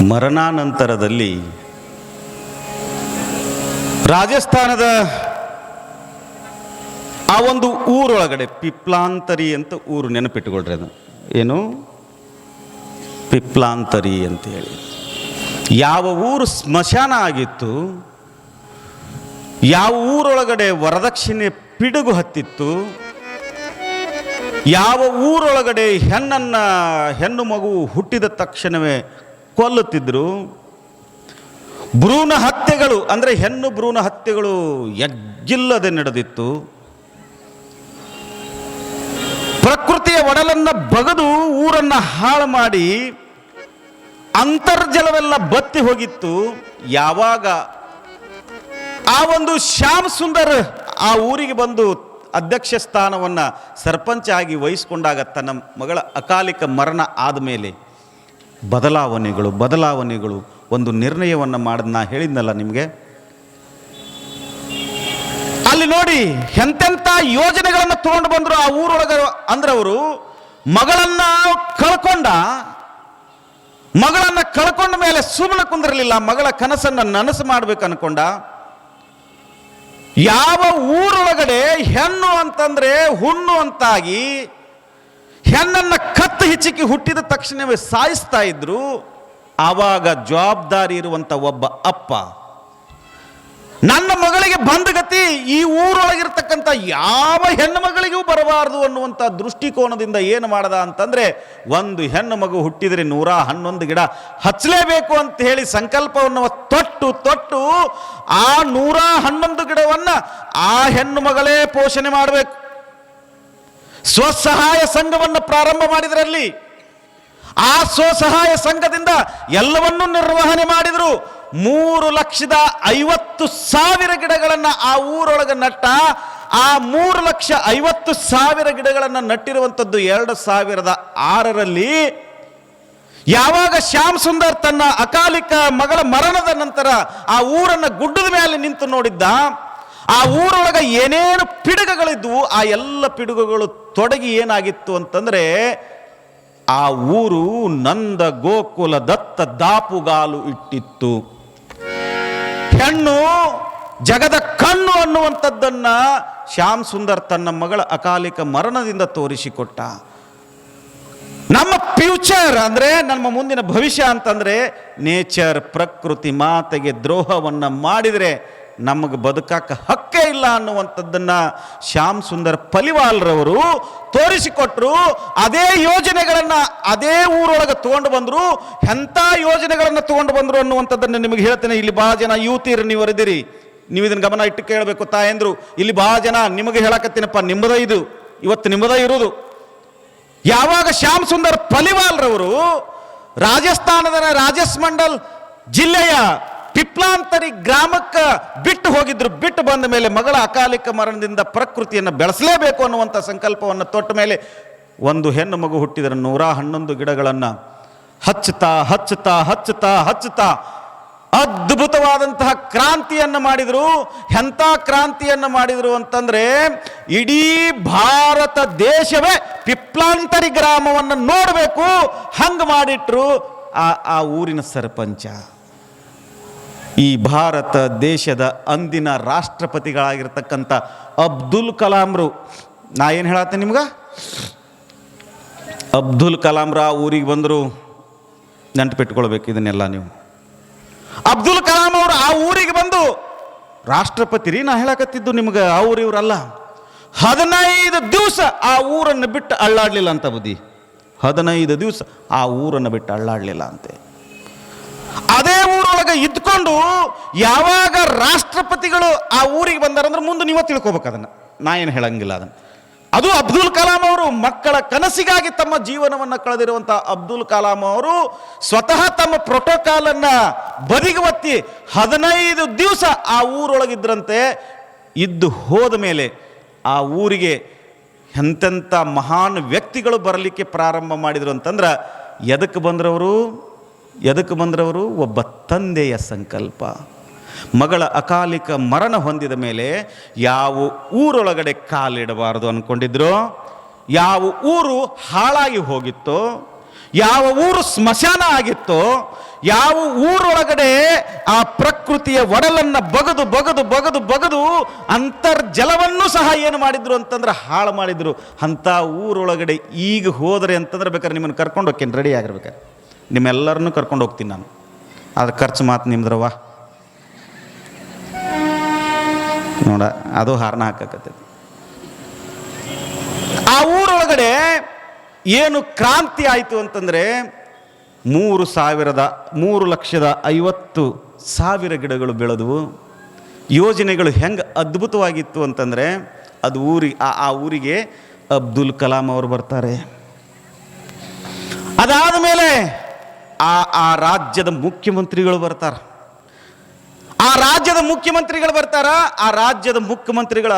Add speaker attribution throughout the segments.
Speaker 1: ಮರಣಾನಂತರದಲ್ಲಿ ರಾಜಸ್ಥಾನದ ಆ ಒಂದು ಊರೊಳಗಡೆ ಪಿಪ್ಲಾಂತರಿ ಅಂತ ಊರು, ನೆನಪಿಟ್ಟುಕೊಳ್ರಿ. ಅದು ಏನು ಪಿಪ್ಲಾಂತರಿ ಅಂತೇಳಿ ಯಾವ ಊರು ಸ್ಮಶಾನ ಆಗಿತ್ತು, ಯಾವ ಊರೊಳಗಡೆ ವರದಕ್ಷಿಣೆ ಪಿಡುಗು ಹತ್ತಿತ್ತು, ಯಾವ ಊರೊಳಗಡೆ ಹೆಣ್ಣು ಮಗು ಹುಟ್ಟಿದ ತಕ್ಷಣವೇ ಕೊಲ್ಲುತ್ತಿದ್ದರು, ಭ್ರೂಣ ಹತ್ಯೆಗಳು ಅಂದರೆ ಹೆಣ್ಣು ಭ್ರೂಣ ಹತ್ಯೆಗಳು ಎಗ್ಗಿಲ್ಲದೆ ನಡೆದಿತ್ತು, ಪ್ರಕೃತಿಯ ಒಡಲನ್ನು ಬಗದು ಊರನ್ನು ಹಾಳು ಮಾಡಿ ಅಂತರ್ಜಲವೆಲ್ಲ ಬತ್ತಿ ಹೋಗಿತ್ತು. ಯಾವಾಗ ಆ ಒಂದು ಶ್ಯಾಮ್ ಸುಂದರ್ ಆ ಊರಿಗೆ ಬಂದು ಅಧ್ಯಕ್ಷ ಸ್ಥಾನವನ್ನು ಸರ್ಪಂಚ ಆಗಿ ವಹಿಸಿಕೊಂಡಾಗ ತನ್ನ ಮಗಳ ಅಕಾಲಿಕ ಮರಣ ಆದಮೇಲೆ ಬದಲಾವಣೆಗಳು ಒಂದು ನಿರ್ಣಯವನ್ನು ಮಾಡಿದ ನಾ ಹೇಳಿದ್ನಲ್ಲ ನಿಮಗೆ. ಅಲ್ಲಿ ನೋಡಿ ಎಂತೆಂಥ ಯೋಜನೆಗಳನ್ನು ತಗೊಂಡು ಬಂದರು ಆ ಊರೊಳಗೆ. ಅಂದ್ರೆ ಅವರು ಮಗಳನ್ನ ಕಳ್ಕೊಂಡ ಮೇಲೆ ಸುಮ್ಮನೆ ಕುಂದಿರಲಿಲ್ಲ, ಮಗಳ ಕನಸನ್ನು ನನಸು ಮಾಡ್ಬೇಕು ಅನ್ಕೊಂಡ. ಯಾವ ಊರೊಳಗಡೆ ಹೆಣ್ಣು ಅಂತಂದ್ರೆ ಹುಣ್ಣು ಅಂತಾಗಿ ಹೆಣ್ಣನ್ನು ಕತ್ತು ಹಿಚ್ಚಿಕ್ಕಿ ಹುಟ್ಟಿದ ತಕ್ಷಣವೇ ಸಾಯಿಸ್ತಾ ಇದ್ರು, ಆವಾಗ ಜವಾಬ್ದಾರಿ ಇರುವಂತ ಒಬ್ಬ ಅಪ್ಪ ನನ್ನ ಮಗಳಿಗೆ ಬಂದ ಗತಿ ಈ ಊರೊಳಗಿರ್ತಕ್ಕಂಥ ಯಾವ ಹೆಣ್ಣು ಮಗಳಿಗೂ ಬರಬಾರದು ಅನ್ನುವಂಥ ದೃಷ್ಟಿಕೋನದಿಂದ ಏನು ಮಾಡದ ಅಂತಂದ್ರೆ, ಒಂದು ಹೆಣ್ಣು ಮಗು ಹುಟ್ಟಿದರೆ 111 ಗಿಡ ಹಚ್ಚಲೇಬೇಕು ಅಂತ ಹೇಳಿ ಸಂಕಲ್ಪವನ್ನು ತೊಟ್ಟು ಆ 111 ಗಿಡವನ್ನು ಆ ಹೆಣ್ಣು ಮಗಳೇ ಪೋಷಣೆ ಮಾಡಬೇಕು. ಸ್ವಸಹಾಯ ಸಂಘವನ್ನು ಪ್ರಾರಂಭ ಮಾಡಿದ್ರಲ್ಲಿ ಆ ಸ್ವಸಹಾಯ ಸಂಘದಿಂದ ಎಲ್ಲವನ್ನೂ ನಿರ್ವಹಣೆ ಮಾಡಿದ್ರು. 3,50,000 ಗಿಡಗಳನ್ನು ಆ ಊರೊಳಗೆ ನಟ್ಟ. ಆ 3,50,000 ಗಿಡಗಳನ್ನು ನಟ್ಟಿರುವಂಥದ್ದು 2006ರಲ್ಲಿ. ಯಾವಾಗ ಶ್ಯಾಮ್ ಸುಂದರ್ ತನ್ನ ಅಕಾಲಿಕ ಮಗಳ ಮರಣದ ನಂತರ ಆ ಊರನ್ನು ಗುಡ್ಡದ ಮೇಲೆ ನಿಂತು ನೋಡಿದ್ದ, ಆ ಊರೊಳಗೆ ಏನೇನು ಪಿಡುಗುಗಳಿದ್ವು ಆ ಎಲ್ಲ ಪಿಡುಗುಗಳು ತೊಡಗಿ ಏನಾಗಿತ್ತು ಅಂತಂದ್ರೆ, ಆ ಊರು ನಂದ ಗೋಕುಲ ದತ್ತ ದಾಪುಗಾಲು ಇಟ್ಟಿತ್ತು. ಹೆಣ್ಣು ಜಗದ ಕಣ್ಣು ಅನ್ನುವಂಥದ್ದನ್ನ ಶ್ಯಾಮ್ ಸುಂದರ್ ತನ್ನ ಮಗಳ ಅಕಾಲಿಕ ಮರಣದಿಂದ ತೋರಿಸಿಕೊಟ್ಟ. ನಮ್ಮ ಫ್ಯೂಚರ್ ಅಂದ್ರೆ ನಮ್ಮ ಮುಂದಿನ ಭವಿಷ್ಯ ಅಂತಂದ್ರೆ ನೇಚರ್, ಪ್ರಕೃತಿ ಮಾತೆಗೆ ದ್ರೋಹವನ್ನ ಮಾಡಿದರೆ ನಮಗೆ ಬದುಕಕ್ಕೆ ಹಕ್ಕೇ ಇಲ್ಲ ಅನ್ನುವಂಥದ್ದನ್ನ ಶ್ಯಾಮ್ ಸುಂದರ್ ಪಲಿವಾಲ್ರವರು ತೋರಿಸಿಕೊಟ್ರು. ಅದೇ ಯೋಜನೆಗಳನ್ನ ಅದೇ ಊರೊಳಗೆ ತಗೊಂಡು ಬಂದ್ರು. ಎಂಥ ಯೋಜನೆಗಳನ್ನು ತಗೊಂಡು ಬಂದ್ರು ಅನ್ನುವಂಥದ್ದನ್ನು ನಿಮಗೆ ಹೇಳ್ತೇನೆ. ಇಲ್ಲಿ ಬಹಳ ಜನ ಯುವತಿಯರು ನೀವು ಅರಿದಿರಿ, ನೀವು ಇದನ್ನು ಗಮನ ಇಟ್ಟು ಕೇಳಬೇಕು ತಾಯಂದ್ರು. ಇಲ್ಲಿ ಬಹಳ ಜನ ನಿಮಗೆ ಹೇಳಕತ್ತೀನಪ್ಪ, ನಿಮ್ಮದ ಇದು ಇವತ್ತು ನಿಮ್ಮದ ಇರುವುದು. ಯಾವಾಗ ಶ್ಯಾಮ್ ಸುಂದರ್ ಪಲಿವಾಲ್ರವರು ರಾಜಸ್ಥಾನದ ರಾಜಸ್ ಮಂಡಲ್ ಜಿಲ್ಲೆಯ ಪಿಪ್ಲಾಂತರಿ ಗ್ರಾಮಕ್ಕೆ ಬಿಟ್ಟು ಹೋಗಿದ್ರು, ಬಿಟ್ಟು ಬಂದ ಮೇಲೆ ಮಗಳ ಅಕಾಲಿಕ ಮರಣದಿಂದ ಪ್ರಕೃತಿಯನ್ನು ಬೆಳೆಸಲೇಬೇಕು ಅನ್ನುವಂಥ ಸಂಕಲ್ಪವನ್ನು ತೊಟ್ಟ ಮೇಲೆ ಒಂದು ಹೆಣ್ಣು ಮಗು ಹುಟ್ಟಿದರೆ 111 ಗಿಡಗಳನ್ನು ಹಚ್ಚುತ್ತಾ ಅದ್ಭುತವಾದಂತಹ ಕ್ರಾಂತಿಯನ್ನು ಮಾಡಿದರು. ಎಂಥ ಕ್ರಾಂತಿಯನ್ನು ಮಾಡಿದರು ಅಂತಂದ್ರೆ, ಇಡೀ ಭಾರತ ದೇಶವೇ ಪಿಪ್ಲಾಂತರಿ ಗ್ರಾಮವನ್ನು ನೋಡಬೇಕು ಹಂಗೆ ಮಾಡಿಟ್ರು ಆ ಊರಿನ ಸರ್ಪಂಚ. ಈ ಭಾರತ ದೇಶದ ಅಂದಿನ ರಾಷ್ಟ್ರಪತಿಗಳಾಗಿರ್ತಕ್ಕಂಥ ಅಬ್ದುಲ್ ಕಲಾಂರು, ನಾ ಏನು ಹೇಳತ್ತೇನೆ ನಿಮ್ಗೆ, ಅಬ್ದುಲ್ ಕಲಾಂರ ಊರಿಗೆ ಬಂದರು. ನೆನಪಿಟ್ಕೊಳ್ಬೇಕು ಇದನ್ನೆಲ್ಲ ನೀವು. ಅಬ್ದುಲ್ ಕಲಾಂ ಅವರು ಆ ಊರಿಗೆ ಬಂದು ರಾಷ್ಟ್ರಪತಿ ರೀ, ನಾ ಹೇಳಕತ್ತಿದ್ದು ನಿಮ್ಗೆ, ಅವ್ರು ಇವರಲ್ಲ. 15 ದಿವಸ ಆ ಊರನ್ನು ಬಿಟ್ಟು ಅಳ್ಳಾಡ್ಲಿಲ್ಲ ಅಂತ ಬುದ್ಧಿ. 15 ದಿವಸ ಆ ಊರನ್ನು ಬಿಟ್ಟು ಅಳ್ಳಾಡ್ಲಿಲ್ಲ ಅಂತೆ. ಅದೇ ಊರೊಳಗೆ ಇದ್ಕೊಂಡು ಯಾವಾಗ ರಾಷ್ಟ್ರಪತಿಗಳು ಆ ಊರಿಗೆ ಬಂದಾರಂದ್ರೆ ಮುಂದೆ ನೀವು ತಿಳ್ಕೊಬೇಕು ಅದನ್ನು, ನಾ ಏನು ಹೇಳಂಗಿಲ್ಲ ಅದನ್ನು. ಅದು ಅಬ್ದುಲ್ ಕಲಾಂ ಅವರು ಮಕ್ಕಳ ಕನಸಿಗಾಗಿ ತಮ್ಮ ಜೀವನವನ್ನು ಕಳೆದಿರುವಂಥ ಅಬ್ದುಲ್ ಕಲಾಂ ಅವರು ಸ್ವತಃ ತಮ್ಮ ಪ್ರೋಟೋಕಾಲನ್ನು ಬದಿಗೆ ಒತ್ತಿ 15 ದಿವಸ ಆ ಊರೊಳಗಿದ್ರಂತೆ. ಇದ್ದು ಹೋದ ಮೇಲೆ ಆ ಊರಿಗೆ ಎಂತೆಂಥ ಮಹಾನ್ ವ್ಯಕ್ತಿಗಳು ಬರಲಿಕ್ಕೆ ಪ್ರಾರಂಭ ಮಾಡಿದರು ಅಂತಂದ್ರೆ, ಎದಕ್ಕೆ ಬಂದ್ರವರು ಒಬ್ಬ ತಂದೆಯ ಸಂಕಲ್ಪ. ಮಗಳ ಅಕಾಲಿಕ ಮರಣ ಹೊಂದಿದ ಮೇಲೆ ಯಾವ ಊರೊಳಗಡೆ ಕಾಲಿಡಬಾರದು ಅಂದ್ಕೊಂಡಿದ್ರು, ಯಾವ ಊರು ಹಾಳಾಗಿ ಹೋಗಿತ್ತೋ, ಯಾವ ಊರು ಸ್ಮಶಾನ ಆಗಿತ್ತೋ, ಯಾವ ಊರೊಳಗಡೆ ಆ ಪ್ರಕೃತಿಯ ಒಡಲನ್ನು ಬಗದು ಬಗದು ಬಗದು ಬಗದು ಅಂತರ್ಜಲವನ್ನು ಸಹ ಏನು ಮಾಡಿದ್ರು ಅಂತಂದ್ರೆ ಹಾಳು ಮಾಡಿದ್ರು. ಅಂಥ ಊರೊಳಗಡೆ ಈಗ ಹೋದರೆ ಅಂತಂದ್ರೆ ಬೇಕಾದ್ರೆ ನಿಮ್ಮನ್ನು ಕರ್ಕೊಂಡು ಹೋಗ್ತೇನೆ, ರೆಡಿ ಆಗಿರ್ಬೇಕಾರೆ ನಿಮ್ಮೆಲ್ಲರನ್ನೂ ಕರ್ಕೊಂಡು ಹೋಗ್ತೀನಿ ನಾನು. ಅದ್ರ ಖರ್ಚು ಮಾತು ನಿಮ್ದ್ರವ ನೋಡ, ಅದು ಹಾರಣ ಹಾಕಕತ್ತೈತಿ. ಆ ಊರೊಳಗಡೆ ಏನು ಕ್ರಾಂತಿ ಆಯಿತು ಅಂತಂದರೆ 3,50,000 ಗಿಡಗಳು ಬೆಳೆದವು. ಯೋಜನೆಗಳು ಹೆಂಗೆ ಅದ್ಭುತವಾಗಿತ್ತು ಅಂತಂದರೆ ಅದು ಆ ಊರಿಗೆ ಅಬ್ದುಲ್ ಕಲಾಂ ಅವರು ಬರ್ತಾರೆ. ಅದಾದ ಮೇಲೆ ಆ ರಾಜ್ಯದ ಮುಖ್ಯಮಂತ್ರಿಗಳು ಬರ್ತಾರೆ. ಆ ರಾಜ್ಯದ ಮುಖ್ಯಮಂತ್ರಿಗಳು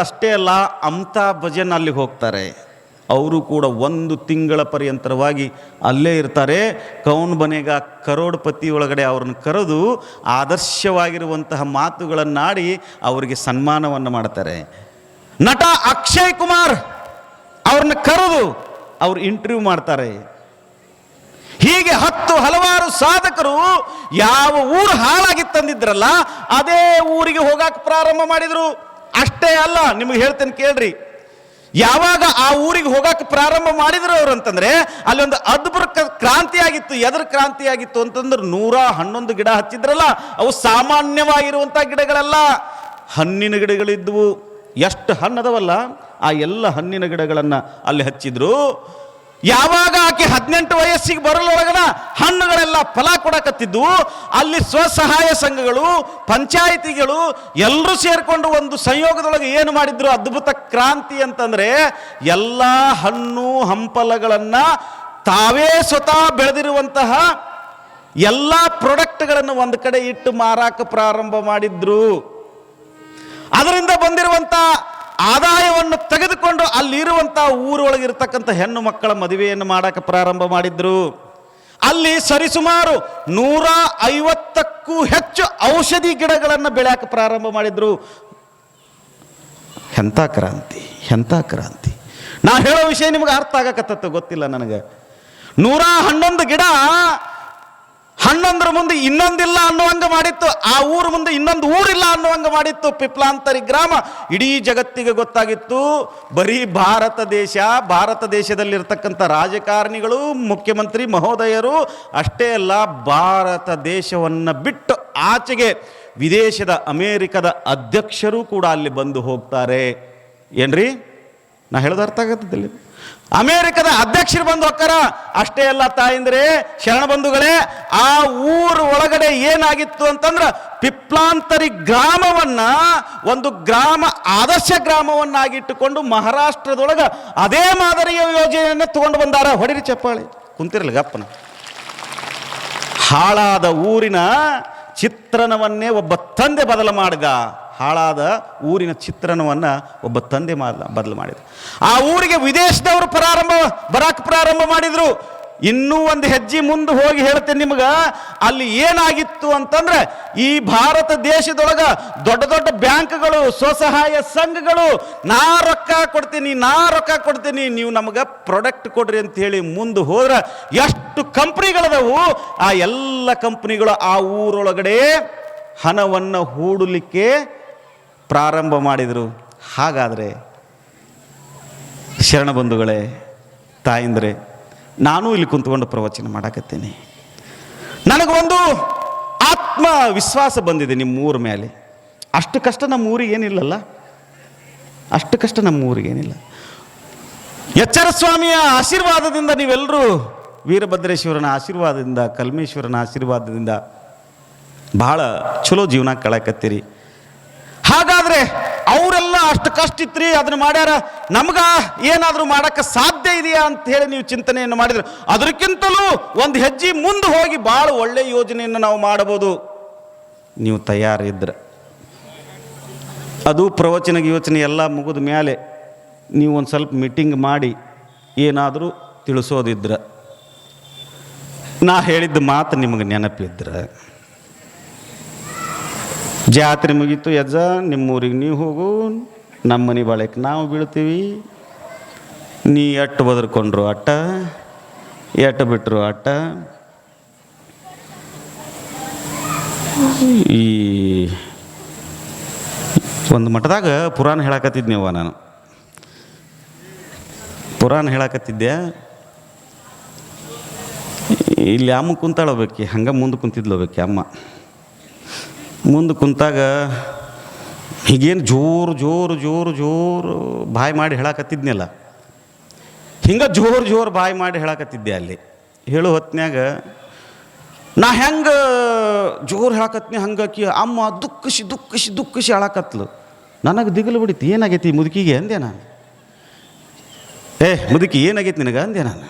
Speaker 1: ಅಷ್ಟೇ ಅಲ್ಲ, ಅಮಿತಾಬ್ ಬಚ್ಚನ್ ಅಲ್ಲಿಗೆ ಹೋಗ್ತಾರೆ. ಅವರು ಕೂಡ 1 ತಿಂಗಳ ಪರ್ಯಂತರವಾಗಿ ಅಲ್ಲೇ ಇರ್ತಾರೆ. ಕೌನ್ ಬನೇಗಾ ಕರೋಡ್ಪತಿ ಒಳಗಡೆ ಅವ್ರನ್ನ ಕರೆದು ಆದರ್ಶವಾಗಿರುವಂತಹ ಮಾತುಗಳನ್ನಾಡಿ ಅವರಿಗೆ ಸನ್ಮಾನವನ್ನು ಮಾಡ್ತಾರೆ. ನಟ ಅಕ್ಷಯ್ ಕುಮಾರ್ ಅವ್ರನ್ನ ಕರೆದು ಅವ್ರು ಇಂಟರ್ವ್ಯೂ ಮಾಡ್ತಾರೆ. ಹೀಗೆ ಹಲವಾರು ಸಾಧಕರು ಯಾವ ಊರು ಹಾಳಾಗಿತ್ತಂದಿದ್ರಲ್ಲ ಅದೇ ಊರಿಗೆ ಹೋಗಕ್ಕೆ ಪ್ರಾರಂಭ ಮಾಡಿದರು. ಅಷ್ಟೇ ಅಲ್ಲ, ನಿಮಗೆ ಹೇಳ್ತೇನೆ ಕೇಳ್ರಿ. ಯಾವಾಗ ಆ ಊರಿಗೆ ಹೋಗಕ್ಕೆ ಪ್ರಾರಂಭ ಮಾಡಿದ್ರು ಅವರು ಅಂತಂದ್ರೆ ಅಲ್ಲಿ ಒಂದು ಅದ್ಭುತ ಕ್ರಾಂತಿ ಆಗಿತ್ತು. ಎದ್ರ ಕ್ರಾಂತಿ ಆಗಿತ್ತು ಅಂತಂದ್ರೆ 111 ಗಿಡ ಹಚ್ಚಿದ್ರಲ್ಲ, ಅವು ಸಾಮಾನ್ಯವಾಗಿರುವಂಥ ಗಿಡಗಳಲ್ಲ, ಹಣ್ಣಿನ ಗಿಡಗಳಿದ್ವು. ಎಷ್ಟು ಹಣ್ಣದವಲ್ಲ ಆ ಎಲ್ಲ ಹಣ್ಣಿನ ಗಿಡಗಳನ್ನು ಅಲ್ಲಿ ಹಚ್ಚಿದ್ರು. ಯಾವಾಗ ಆಕೆ 18 ವಯಸ್ಸಿಗೆ ಬರಲೊಳಗನ ಹಣ್ಣುಗಳೆಲ್ಲ ಫಲ ಕೊಡಕತ್ತಿದ್ವು. ಅಲ್ಲಿ ಸ್ವಸಹಾಯ ಸಂಘಗಳು, ಪಂಚಾಯಿತಿಗಳು ಎಲ್ಲರೂ ಸೇರಿಕೊಂಡು ಒಂದು ಸಂಯೋಗದೊಳಗೆ ಏನು ಮಾಡಿದ್ರು, ಅದ್ಭುತ ಕ್ರಾಂತಿ ಅಂತಂದರೆ ಎಲ್ಲ ಹಣ್ಣು ಹಂಪಲಗಳನ್ನು ತಾವೇ ಸ್ವತಃ ಬೆಳೆದಿರುವಂತಹ ಎಲ್ಲ ಪ್ರಾಡಕ್ಟ್ಗಳನ್ನು ಒಂದು ಕಡೆ ಇಟ್ಟು ಮಾರಾಕ ಪ್ರಾರಂಭ ಮಾಡಿದ್ರು. ಅದರಿಂದ ಬಂದಿರುವಂಥ ಆದಾಯವನ್ನು ತೆಗೆದುಕೊಂಡು ಅಲ್ಲಿರುವಂಥ ಊರೊಳಗಿರ್ತಕ್ಕಂಥ ಹೆಣ್ಣು ಮಕ್ಕಳ ಮದುವೆಯನ್ನು ಮಾಡಕ್ಕೆ ಪ್ರಾರಂಭ ಮಾಡಿದ್ರು. ಅಲ್ಲಿ ಸರಿಸುಮಾರು 150ಕ್ಕೂ ಹೆಚ್ಚು ಔಷಧಿ ಗಿಡಗಳನ್ನು ಬೆಳೆಯಕ್ಕೆ ಪ್ರಾರಂಭ ಮಾಡಿದ್ರು. ಎಂಥ ಕ್ರಾಂತಿ. ನಾ ಹೇಳೋ ವಿಷಯ ನಿಮಗೆ ಅರ್ಥ ಆಗಕತ್ತ ಗೊತ್ತಿಲ್ಲ ನನಗೆ. 111 ಗಿಡ ಹಣ್ಣೊಂದ್ರ ಮುಂದೆ ಇನ್ನೊಂದಿಲ್ಲ ಅನ್ನುವಂಗೆ ಮಾಡಿತ್ತು. ಆ ಊರು ಮುಂದೆ ಇನ್ನೊಂದು ಊರಿಲ್ಲ ಅನ್ನುವಂಗೆ ಮಾಡಿತ್ತು. ಪಿಪ್ಲಾಂತರಿ ಗ್ರಾಮ ಇಡೀ ಜಗತ್ತಿಗೆ ಗೊತ್ತಾಗಿತ್ತು. ಬರೀ ಭಾರತ ದೇಶದಲ್ಲಿರ್ತಕ್ಕಂಥ ರಾಜಕಾರಣಿಗಳು, ಮುಖ್ಯಮಂತ್ರಿ ಮಹೋದಯರು ಅಷ್ಟೇ ಅಲ್ಲ, ಭಾರತ ದೇಶವನ್ನು ಬಿಟ್ಟು ಆಚೆಗೆ ವಿದೇಶದ ಅಮೇರಿಕದ ಅಧ್ಯಕ್ಷರು ಕೂಡ ಅಲ್ಲಿ ಬಂದು ಹೋಗ್ತಾರೆ. ಏನ್ರಿ ನಾ ಹೇಳೋದು ಅರ್ಥ ಆಗತ್ತಿಲ್ಲ? ಅಮೇರಿಕದ ಅಧ್ಯಕ್ಷರು ಬಂದು ಹೋಗ್ತಾರ. ಅಷ್ಟೇ ಅಲ್ಲ ತಾಯಿಂದ್ರೆ, ಶರಣ ಬಂಧುಗಳೇ, ಆ ಊರು ಒಳಗಡೆ ಏನಾಗಿತ್ತು ಅಂತಂದ್ರೆ ಪಿಪ್ಲಾಂತರಿ ಗ್ರಾಮವನ್ನ ಒಂದು ಆದರ್ಶ ಗ್ರಾಮವನ್ನಾಗಿಟ್ಟುಕೊಂಡು ಮಹಾರಾಷ್ಟ್ರದೊಳಗ ಅದೇ ಮಾದರಿಯ ಯೋಜನೆಯನ್ನು ತಗೊಂಡು ಬಂದಾರ. ಹೊಡಿರಿ ಚಪ್ಪಾಳಿ, ಕುಂತಿರಲಿ ಗಪ್ಪನ. ಹಾಳಾದ ಊರಿನ ಚಿತ್ರಣವನ್ನೇ ಒಬ್ಬ ತಂದೆ ಬದಲು ಮಾಡಿದ. ಹಾಳಾದ ಊರಿನ ಚಿತ್ರಣವನ್ನು ಒಬ್ಬ ತಂದೆ ಬದಲು ಮಾಡಿದ. ಆ ಊರಿಗೆ ವಿದೇಶದವರು ಬರಕ್ಕೆ ಪ್ರಾರಂಭ ಮಾಡಿದ್ರು. ಇನ್ನೂ ಒಂದು ಹೆಜ್ಜೆ ಮುಂದೆ ಹೋಗಿ ಹೇಳ್ತೇನೆ ನಿಮ್ಗೆ, ಅಲ್ಲಿ ಏನಾಗಿತ್ತು ಅಂತಂದ್ರೆ ಈ ಭಾರತ ದೇಶದೊಳಗೆ ದೊಡ್ಡ ದೊಡ್ಡ ಬ್ಯಾಂಕ್ಗಳು, ಸ್ವಸಹಾಯ ಸಂಘಗಳು ನಾ ರೊಕ್ಕ ಕೊಡ್ತೀನಿ, ನೀವು ನಮಗೆ ಪ್ರಾಡಕ್ಟ್ ಕೊಡ್ರಿ ಅಂತ ಹೇಳಿ ಮುಂದೆ ಹೋದ್ರೆ ಎಷ್ಟು ಕಂಪ್ನಿಗಳದವು. ಆ ಎಲ್ಲ ಕಂಪ್ನಿಗಳು ಆ ಊರೊಳಗಡೆ ಹಣವನ್ನು ಹೂಡಲಿಕ್ಕೆ ಪ್ರಾರಂಭ ಮಾಡಿದರು. ಹಾಗಾದರೆ ಶರಣ ಬಂಧುಗಳೇ, ತಾಯಿಂದ್ರೆ, ನಾನು ಇಲ್ಲಿ ಕುಂತ್ಕೊಂಡು ಪ್ರವಚನ ಮಾಡಕತ್ತೇನೆ. ನನಗೊಂದು ಆತ್ಮವಿಶ್ವಾಸ ಬಂದಿದೆ ನಿಮ್ಮ ಊರ ಮೇಲೆ. ಅಷ್ಟು ಕಷ್ಟ ನಮ್ಮ ಊರಿಗೆ ಏನಿಲ್ಲಲ್ಲ, ಎಚ್ಚರ ಸ್ವಾಮಿಯ ಆಶೀರ್ವಾದದಿಂದ ನೀವೆಲ್ಲರೂ ವೀರಭದ್ರೇಶ್ವರನ ಆಶೀರ್ವಾದದಿಂದ, ಕಲ್ಮೇಶ್ವರನ ಆಶೀರ್ವಾದದಿಂದ ಬಹಳ ಚಲೋ ಜೀವನ ಕಳಕತ್ತೀರಿ. ಹಾಗಾದರೆ ಅವರೆಲ್ಲ ಅಷ್ಟು ಕಷ್ಟ ಇತ್ರಿ, ಅದನ್ನು ಮಾಡ್ಯಾರ, ನಮ್ಗ ಏನಾದರೂ ಮಾಡೋಕ್ಕೆ ಸಾಧ್ಯ ಇದೆಯಾ ಅಂತ ಹೇಳಿ ನೀವು ಚಿಂತನೆಯನ್ನು ಮಾಡಿದ್ರೆ ಅದಕ್ಕಿಂತಲೂ ಒಂದು ಹೆಜ್ಜೆ ಮುಂದೆ ಹೋಗಿ ಭಾಳ ಒಳ್ಳೆಯ ಯೋಜನೆಯನ್ನು ನಾವು ಮಾಡಬಹುದು. ನೀವು ತಯಾರಿದ್ರೆ ಅದು ಪ್ರವಚನ ಯೋಚನೆ ಎಲ್ಲ ಮುಗಿದ ಮೇಲೆ ನೀವು ಒಂದು ಸ್ವಲ್ಪ ಮೀಟಿಂಗ್ ಮಾಡಿ ಏನಾದರೂ ತಿಳಿಸೋದಿದ್ರೆ, ನಾ ಹೇಳಿದ್ದ ಮಾತು ನಿಮಗೆ ನೆನಪಿದ್ರೆ, ಜಾತ್ರೆ ಮುಗೀತು ಯಜ್ಜ, ನಿಮ್ಮೂರಿಗೆ ನೀವು ಹೋಗು, ನಮ್ಮ ಮನೆ ಬಾಳಕ್ಕೆ ನಾವು ಬೀಳ್ತೀವಿ, ನೀ ಎಟ್ಟು ಬದರ್ಕೊಂಡ್ರು ಅಟ್ಟ, ಎಟ್ಟು ಬಿಟ್ಟರು ಅಟ್ಟ ಈ ಒಂದು ಮಠದಾಗ ಪುರಾಣ ಹೇಳಕತ್ತಿದ್ನೇವ ನಾನು. ಪುರಾಣ ಹೇಳಕತ್ತಿದ್ದೆ. ಇಲ್ಲಿ ಅಮ್ಮ ಕುಂತಾಳೋಬೇಕಿ, ಹಂಗೆ ಮುಂದೆ ಕುಂತಿದ್ಲೋಬೇಕಿ ಅಮ್ಮ. ಮುಂದೆ ಕುಂತಾಗ ಹೀಗೇನು ಜೋರು ಜೋರು ಜೋರು ಜೋರು ಬಾಯಿ ಮಾಡಿ ಹೇಳಕತ್ತಿದ್ನಲ್ಲ, ಹಿಂಗೆ ಜೋರು ಜೋರು ಬಾಯಿ ಮಾಡಿ ಹೇಳಕತ್ತಿದ್ದೆ. ಅಲ್ಲಿ ಹೇಳೋ ಹೊತ್ನ್ಯಾಗ ನಾ ಹೆಂಗೆ ಜೋರು ಹೇಳಕತ್ನಿ ಹಂಗಾಕಿ ಅಮ್ಮ ದುಃಖಿಸಿ ದುಃಖಿಸಿ ದುಃಖಿಸಿ ಹೇಳಕತ್ಲು. ನನಗೆ ದಿಗಲು ಬಿಡಿತು, ಏನಾಗೈತಿ ಮುದುಕಿಗೆ ಅಂದೆ ನಾನು. ಮುದುಕಿ ಏನಾಗೈತಿ ನಿನಗೆ ಅಂದೆ ನಾನು.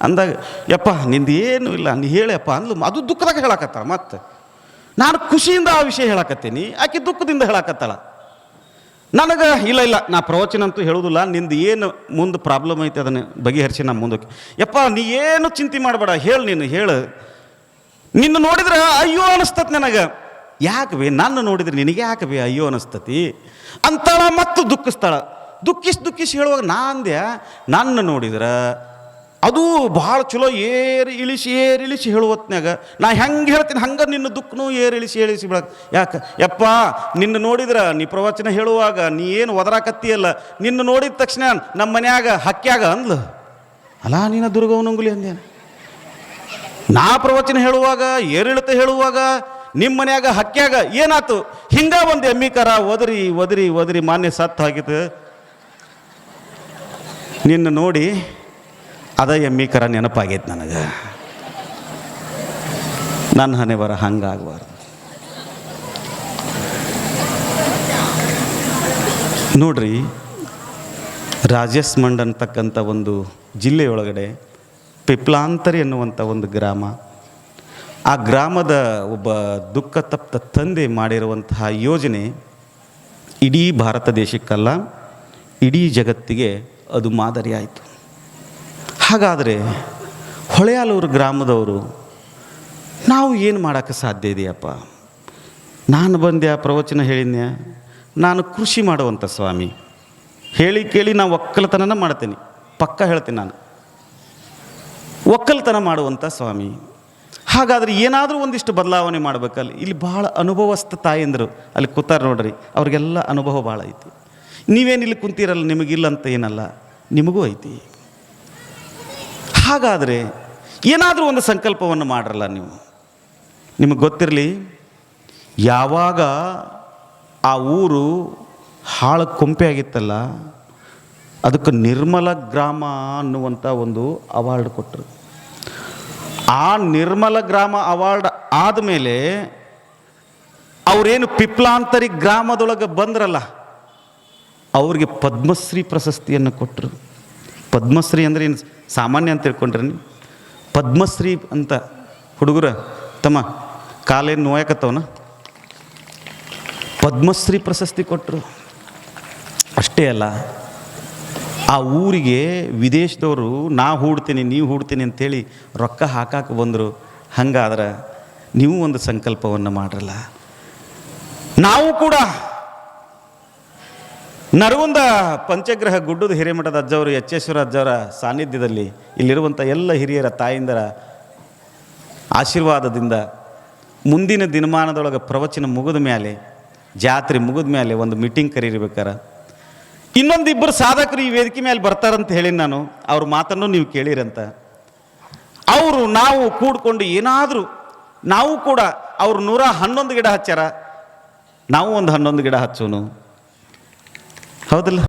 Speaker 1: ಅಂದಾಗ ಯಪ್ಪ ನಿಂದು ಏನೂ ಇಲ್ಲ ನೀ ಹೇಳಪ್ಪ ಅಂದ್ಲು. ಅದು ದುಃಖದಾಗ ಹೇಳಕತ್ತಾಳ. ಮತ್ತೆ ನಾನು ಖುಷಿಯಿಂದ ಆ ವಿಷಯ ಹೇಳಕತ್ತೀನಿ, ಆಕೆ ದುಃಖದಿಂದ ಹೇಳಕತ್ತಾಳ. ನನಗೆ ಇಲ್ಲ ಇಲ್ಲ ನಾ ಪ್ರವಚನ ಅಂತೂ ಹೇಳೋದಿಲ್ಲ, ನಿಂದು ಏನು ಮುಂದೆ ಪ್ರಾಬ್ಲಮ್ ಐತೆ ಅದನ್ನು ಬಗೆಹರಿಸಿ ನಾ ಮುಂದಕ್ಕೆ. ಯಪ್ಪ ನೀ ಏನು ಚಿಂತೆ ಮಾಡಬೇಡ, ಹೇಳು ನೀನು ಹೇಳು. ನಿನ್ನ ನೋಡಿದ್ರೆ ಅಯ್ಯೋ ಅನಿಸ್ತತಿ ನನಗೆ. ಯಾಕೆ ಬೇ ನನ್ನ ನೋಡಿದ್ರೆ ನಿನಗೆ ಯಾಕೆ ಬೇ ಅಯ್ಯೋ ಅನಿಸ್ತತಿ ಅಂತಾಳ. ಮತ್ತು ದುಃಖಿಸ್ತಾಳ. ದುಃಖಿಸಿ ಹೇಳುವಾಗ ನಾ ಅಂದ್ಯ, ನನ್ನ ನೋಡಿದ್ರೆ ಅದು ಭಾಳ ಚಲೋ ಏರಿ ಇಳಿಸಿ ಹೇಳುವತ್ನಾಗ ನಾ ಹೆಂಗೆ ಹೇಳ್ತೀನಿ ಹಂಗೆ ನಿನ್ನ ದುಃಖನೂ ಇಳಿಸಿ ಬಿಡಕ್ಕೆ. ಯಾಕೆ ಯಪ್ಪ ನಿನ್ನ ನೋಡಿದ್ರೆ ನೀ ಪ್ರವಚನ ಹೇಳುವಾಗ ನೀ ಏನು ಒದರಾಕತ್ತೀಯಲ್ಲ, ನಿನ್ನ ನೋಡಿದ ತಕ್ಷಣ ನಮ್ಮ ಮನ್ಯಾಗ ಹಕ್ಕ್ಯಾಗ ಅಂದ್ಲು. ಅಲ್ಲ ನೀನು ದುರ್ಗವನಂಗುಲಿ ಅಂದ್ಯಾನ. ನಾ ಪ್ರವಚನ ಹೇಳುವಾಗ ಏರಿಳಿತ ಹೇಳುವಾಗ ನಿಮ್ಮ ಮನ್ಯಾಗ ಹಕ್ಕ್ಯಾಗ ಏನಾಯ್ತು? ಹಿಂಗ ಒಂದು ಎಮ್ಮಿಕರ ಒದರಿ ಮಾನ್ಯ ಸತ್ತು ಆಗಿತ್ತು. ನಿನ್ನ ನೋಡಿ ಅದ ಎಮ್ಮಿಕರ ನೆನಪಾಗೈತೆ ನನಗೆ. ನನ್ನ ಹಣೆ ಬರ ಹಂಗಾಗಬಾರ್ದು. ನೋಡ್ರಿ, ರಾಜಸ್ಮಂಡ್ ಅಂತಕ್ಕಂಥ ಒಂದು ಜಿಲ್ಲೆಯೊಳಗಡೆ ಪಿಪ್ಲಾಂತರಿ ಎನ್ನುವಂಥ ಒಂದು ಗ್ರಾಮ. ಆ ಗ್ರಾಮದ ಒಬ್ಬ ದುಃಖ ತಪ್ತ ತಂದೆ ಮಾಡಿರುವಂತಹ ಯೋಜನೆ ಇಡೀ ಭಾರತ ದೇಶಕ್ಕಲ್ಲ, ಇಡೀ ಜಗತ್ತಿಗೆ ಅದು ಮಾದರಿ ಆಯಿತು. ಹಾಗಾದರೆ ಹೊಳೆಯಾಲೂರು ಗ್ರಾಮದವರು ನಾವು ಏನು ಮಾಡೋಕ್ಕೆ ಸಾಧ್ಯ ಇದೆಯಪ್ಪ? ನಾನು ಬಂದೆ ಆ ಪ್ರವಚನ ಹೇಳಿದ್ನ್ಯಾ, ನಾನು ಕೃಷಿ ಮಾಡುವಂಥ ಸ್ವಾಮಿ. ಹೇಳಿ ಕೇಳಿ ನಾವು ಒಕ್ಕಲತನ ಮಾಡ್ತೀನಿ, ಪಕ್ಕ ಹೇಳ್ತೀನಿ ನಾನು ಒಕ್ಕಲ್ತನ ಮಾಡುವಂಥ ಸ್ವಾಮಿ. ಹಾಗಾದರೆ ಏನಾದರೂ ಒಂದಿಷ್ಟು ಬದಲಾವಣೆ ಮಾಡಬೇಕಲ್ಲ. ಇಲ್ಲಿ ಭಾಳ ಅನುಭವಸ್ಥ ತಾಯಂದರು ಅಲ್ಲಿ ಕೂತಾರ ನೋಡ್ರಿ, ಅವ್ರಿಗೆಲ್ಲ ಅನುಭವ ಭಾಳ ಐತಿ. ನೀವೇನು ಇಲ್ಲಿ ಕುಂತೀರಲ್ಲ, ನಿಮಗಿಲ್ಲ ಅಂತ ಏನಲ್ಲ, ನಿಮಗೂ ಐತಿ. ಹಾಗಾದರೆ ಏನಾದರೂ ಒಂದು ಸಂಕಲ್ಪವನ್ನು ಮಾಡ್ರಲ್ಲ ನೀವು. ನಿಮಗೆ ಗೊತ್ತಿರಲಿ, ಯಾವಾಗ ಆ ಊರು ಹಾಳು ಕೊಂಪೆ ಆಗಿತ್ತಲ್ಲ, ಅದಕ್ಕೆ ನಿರ್ಮಲ ಗ್ರಾಮ ಅನ್ನುವಂಥ ಒಂದು ಅವಾರ್ಡ್ ಕೊಟ್ಟರು. ಆ ನಿರ್ಮಲ ಗ್ರಾಮ ಅವಾರ್ಡ್ ಆದಮೇಲೆ ಅವರೇನು ಪಿಪ್ಲಾಂತರಿ ಗ್ರಾಮದೊಳಗೆ ಬಂದ್ರಲ್ಲ, ಅವ್ರಿಗೆ ಪದ್ಮಶ್ರೀ ಪ್ರಶಸ್ತಿಯನ್ನು ಕೊಟ್ಟರು. ಪದ್ಮಶ್ರೀ ಅಂದರೆ ಏನು ಸಾಮಾನ್ಯ ಅಂತ ತಿಳ್ಕೊಂಡ್ರಿ? ಪದ್ಮಶ್ರೀ ಅಂತ ಹುಡುಗರ ತಮ್ಮ ಕಾಲೇನು ನೋಯಕತ್ತವನ ಪದ್ಮಶ್ರೀ ಪ್ರಶಸ್ತಿ ಕೊಟ್ಟರು. ಅಷ್ಟೇ ಅಲ್ಲ, ಆ ಊರಿಗೆ ವಿದೇಶದವರು ನಾ ಹೂಡ್ತೀನಿ ನೀವು ಹೂಡ್ತೀನಿ ಅಂಥೇಳಿ ರೊಕ್ಕ ಹಾಕಕ್ಕೆ ಬಂದರು. ಹಂಗಾದ್ರೆ ನೀವು ಒಂದು ಸಂಕಲ್ಪವನ್ನು ಮಾಡ್ರಲ್ಲ. ನಾವು ಕೂಡ ನರಗುಂದ ಪಂಚಗ್ರಹ ಗುಡ್ಡದ ಹಿರೇಮಠದ ಅಜ್ಜವರು ಎಚ್ಚೇಶ್ವರ ಅಜ್ಜವರ ಸಾನ್ನಿಧ್ಯದಲ್ಲಿ ಇಲ್ಲಿರುವಂಥ ಎಲ್ಲ ಹಿರಿಯರ ತಾಯಿಂದರ ಆಶೀರ್ವಾದದಿಂದ ಮುಂದಿನ ದಿನಮಾನದೊಳಗೆ ಪ್ರವಚನ ಮುಗಿದ ಮೇಲೆ, ಜಾತ್ರೆ ಮುಗಿದ ಮೇಲೆ ಒಂದು ಮೀಟಿಂಗ್ ಕರೀಬೇಕಾರೆ ಇನ್ನೊಂದಿಬ್ಬರು ಸಾಧಕರು ಈ ವೇದಿಕೆ ಮೇಲೆ ಬರ್ತಾರಂತ ಹೇಳಿ ನಾನು. ಅವ್ರ ಮಾತನ್ನು ನೀವು ಕೇಳಿರಂತ. ಅವರು ನಾವು ಕೂಡ್ಕೊಂಡು ಏನಾದರೂ ನಾವು ಕೂಡ ಅವ್ರು 111 ಗಿಡ ಹಚ್ಚಾರ, ನಾವು ಒಂದು 11 ಗಿಡ ಹಚ್ಚೋನು, ಹೌದಲ್ಲ?